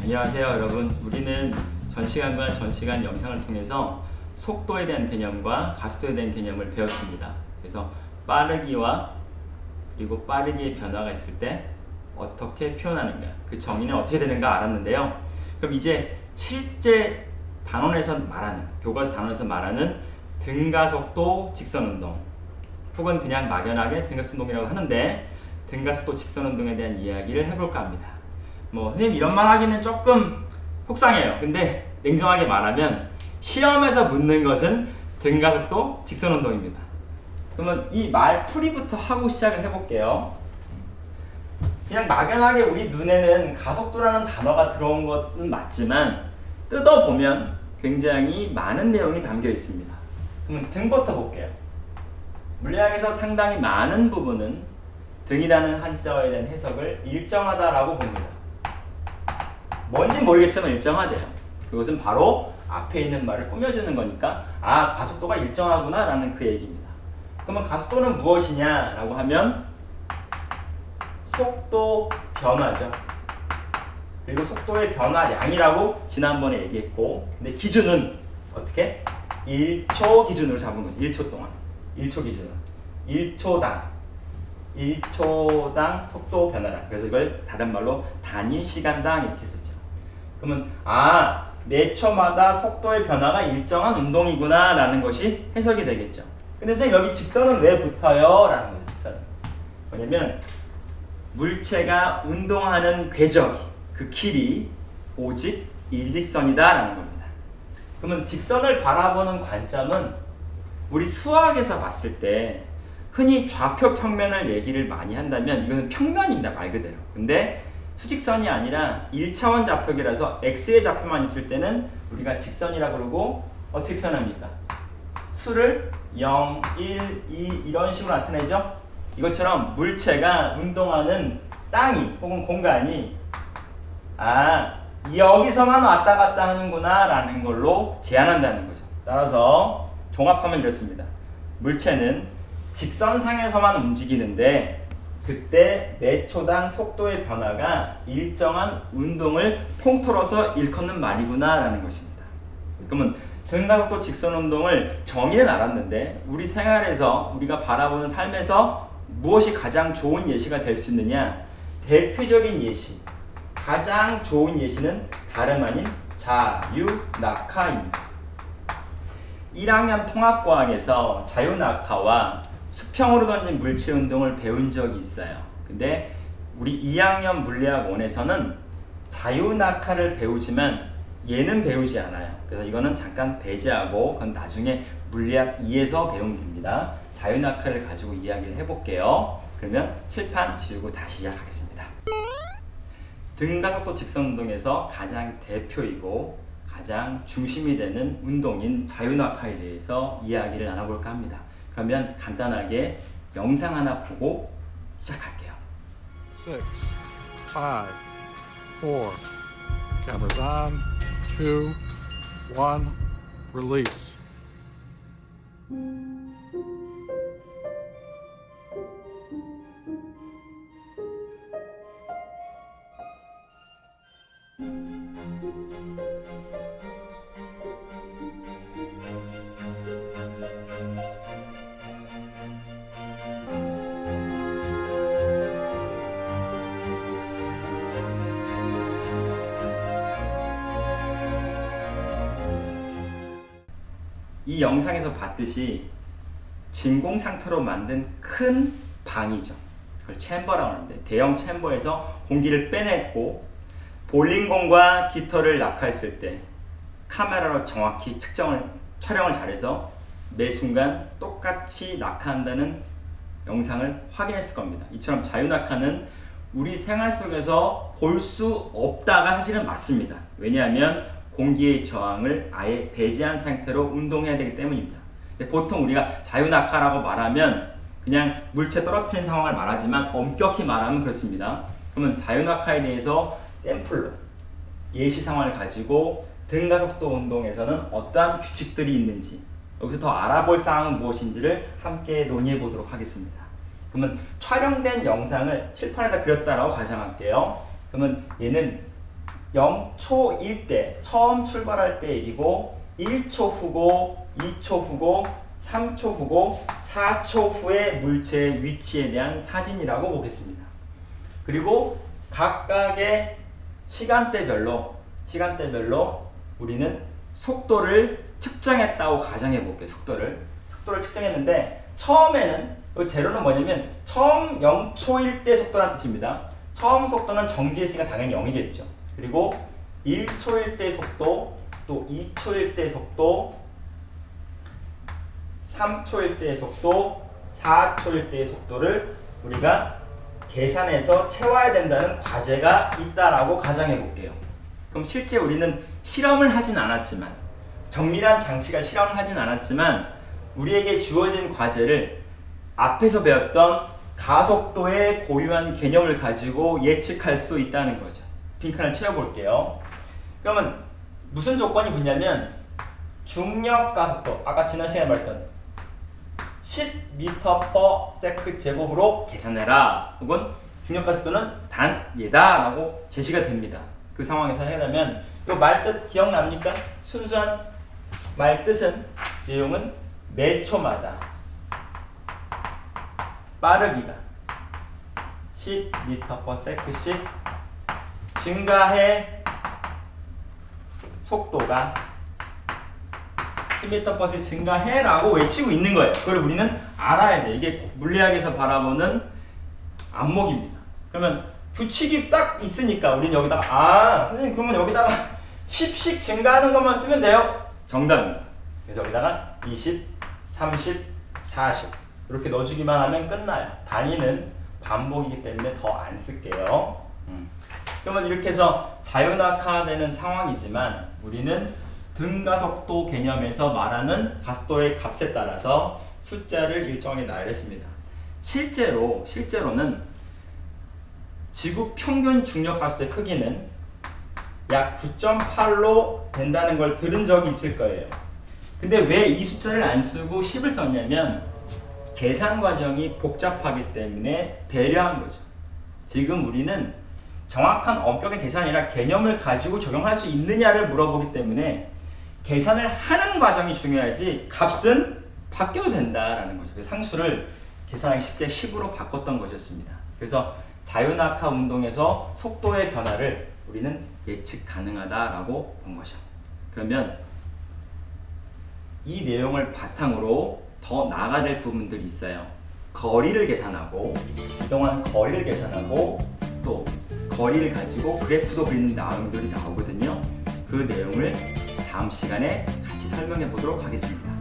안녕하세요 여러분. 우리는 전시관과 전시관 영상을 통해서 속도에 대한 개념과 가속도에 대한 개념을 배웠습니다. 그래서 빠르기와 그리고 빠르기의 변화가 있을 때 어떻게 표현하는가, 그 정의는 어떻게 되는가 알았는데요. 그럼 이제 실제 단원에서 말하는, 교과서 단원에서 말하는 등가속도 직선운동, 혹은 그냥 막연하게 등가속도운동이라고 하는데 등가속도 직선운동에 대한 이야기를 해볼까 합니다. 선생님 이런 말 하기는 조금 속상해요. 근데 냉정하게 말하면 시험에서 묻는 것은 등가속도 직선운동입니다. 그러면 이 말 풀이부터 하고 시작을 해볼게요. 그냥 막연하게 우리 눈에는 가속도라는 단어가 들어온 것은 맞지만 뜯어보면 굉장히 많은 내용이 담겨 있습니다. 그러면 등부터 볼게요. 물리학에서 상당히 많은 부분은 등이라는 한자어에 대한 해석을 일정하다라고 봅니다. 뭔진 모르겠지만 일정하대요. 그것은 바로 앞에 있는 말을 꾸며주는 거니까 가속도가 일정하구나 라는 그 얘기입니다. 그러면 가속도는 무엇이냐 라고 하면 속도 변화죠. 그리고 속도의 변화량이라고 지난번에 얘기했고, 근데 기준은 어떻게? 1초 기준으로 잡은 거죠. 1초 동안. 1초 기준으로. 1초당 속도 변화량. 그래서 이걸 다른 말로 단위 시간당 이렇게 했었죠. 그러면 매 초마다 속도의 변화가 일정한 운동이구나 라는 것이 해석이 되겠죠. 근데 선생님 여기 직선은 왜 붙어요? 라는 거죠. 직선은 뭐냐면 물체가 운동하는 궤적이, 그 길이 오직 일직선이다 라는 겁니다. 그러면 직선을 바라보는 관점은 우리 수학에서 봤을 때 흔히 좌표 평면을 얘기를 많이 한다면 이거는 평면입니다, 말 그대로. 근데 수직선이 아니라 1차원 좌표기라서 x의 좌표만 있을 때는 우리가 직선이라고 그러고 어떻게 표현합니까? 수를 0, 1, 2 이런 식으로 나타내죠? 이것처럼 물체가 운동하는 땅이 혹은 공간이 여기서만 왔다 갔다 하는구나 라는 걸로 제한한다는 거죠. 따라서 종합하면 이렇습니다. 물체는 직선상에서만 움직이는데 그때 매 초당 속도의 변화가 일정한 운동을 통틀어서 일컫는 말이구나 라는 것입니다. 그러면 등가속도 직선운동을 정의는 알았는데 우리 생활에서 우리가 바라보는 삶에서 무엇이 가장 좋은 예시가 될 수 있느냐? 대표적인 예시, 가장 좋은 예시는 다름 아닌 자유낙하입니다. 1학년 통합과학에서 자유낙하와 수평으로 던진 물체 운동을 배운 적이 있어요. 근데 우리 2학년 물리학 1에서는 자유낙하를 배우지만 얘는 배우지 않아요. 그래서 이거는 잠깐 배제하고 그건 나중에 물리학 2에서 배우면 됩니다. 자유낙하를 가지고 이야기를 해볼게요. 그러면 칠판 지우고 다시 시작하겠습니다. 등가속도 직선운동에서 가장 대표이고 가장 중심이 되는 운동인 자유낙하에 대해서 이야기를 나눠볼까 합니다. 그러면 간단하게 영상 하나 보고 시작할게요. 6, 5, 4, cameras on, 2, 1, release. 이 영상에서 봤듯이 진공 상태로 만든 큰 방이죠. 그걸 챔버라고 하는데 대형 챔버에서 공기를 빼냈고 볼링공과 깃털을 낙하했을 때 카메라로 정확히 촬영을 잘해서 매 순간 똑같이 낙하한다는 영상을 확인했을 겁니다. 이처럼 자유낙하는 우리 생활 속에서 볼 수 없다가 사실은 맞습니다. 왜냐하면 공기의 저항을 아예 배제한 상태로 운동해야 되기 때문입니다. 보통 우리가 자유낙하라고 말하면 그냥 물체 떨어뜨리는 상황을 말하지만 엄격히 말하면 그렇습니다. 그러면 자유낙하에 대해서 샘플로 예시 상황을 가지고 등가속도 운동에서는 어떠한 규칙들이 있는지 여기서 더 알아볼 사항은 무엇인지를 함께 논의해 보도록 하겠습니다. 그러면 촬영된 영상을 칠판에다 그렸다라고 가정할게요. 그러면 얘는 0초일 때, 처음 출발할 때 일이고 1초 후고, 2초 후고, 3초 후고, 4초 후의 물체의 위치에 대한 사진이라고 보겠습니다. 그리고 각각의 시간대별로 우리는 속도를 측정했다고 가정해 볼게요. 속도를 측정했는데 처음에는 제로는 뭐냐면 처음 0초일 때 속도라는 뜻입니다. 처음 속도는 정지했으니까 당연히 0이겠죠. 그리고 1초일 때 속도, 또 2초일 때 속도, 3초일 때의 속도, 4초일 때의 속도를 우리가 계산해서 채워야 된다는 과제가 있다라고 가정해 볼게요. 그럼 실제 우리는 실험을 하진 않았지만, 정밀한 장치가 실험을 하진 않았지만 우리에게 주어진 과제를 앞에서 배웠던 가속도의 고유한 개념을 가지고 예측할 수 있다는 거죠. 빈칸을 채워볼게요. 그러면 무슨 조건이 붙냐면 중력 가속도, 아까 지난 시간에 말했던 10m/s 제곱으로 계산해라, 혹은 중력 가속도는 단 얘다 라고 제시가 됩니다. 그 상황에서 해야되면 이 말뜻 기억납니까? 순수한 말뜻은, 내용은 매 초마다 빠르기가 10m/s씩 증가해 속도가 10m/s 증가해 라고 외치고 있는 거예요. 그걸 우리는 알아야 돼. 이게 물리학에서 바라보는 안목입니다. 그러면 규칙이 딱 있으니까 우리는 여기다가 선생님 그러면 여기다가 10씩 증가하는 것만 쓰면 돼요. 정답입니다. 그래서 여기다가 20, 30, 40 이렇게 넣어주기만 하면 끝나요. 단위는 반복이기 때문에 더 안 쓸게요. 그러면 이렇게 해서 자유낙하되는 상황이지만 우리는 등가속도 개념에서 말하는 가속도의 값에 따라서 숫자를 일정하게 나열했습니다. 실제로는 지구 평균 중력 가속도의 크기는 약 9.8로 된다는 걸 들은 적이 있을 거예요. 근데 왜 이 숫자를 안 쓰고 10을 썼냐면 계산 과정이 복잡하기 때문에 배려한 거죠. 지금 우리는 정확한 엄격한 계산이 아니라 개념을 가지고 적용할 수 있느냐를 물어보기 때문에 계산을 하는 과정이 중요하지 값은 바뀌어도 된다라는 거죠. 그래서 상수를 계산하기 쉽게 10으로 바꿨던 것이었습니다. 그래서 자유낙하 운동에서 속도의 변화를 우리는 예측 가능하다라고 본 거죠. 그러면 이 내용을 바탕으로 더 나아가야 될 부분들이 있어요. 거리를 계산하고, 이동한 거리를 계산하고, 또 거리를 가지고 그래프도 그리는 내용들이 나오거든요. 그 내용을 다음 시간에 같이 설명해 보도록 하겠습니다.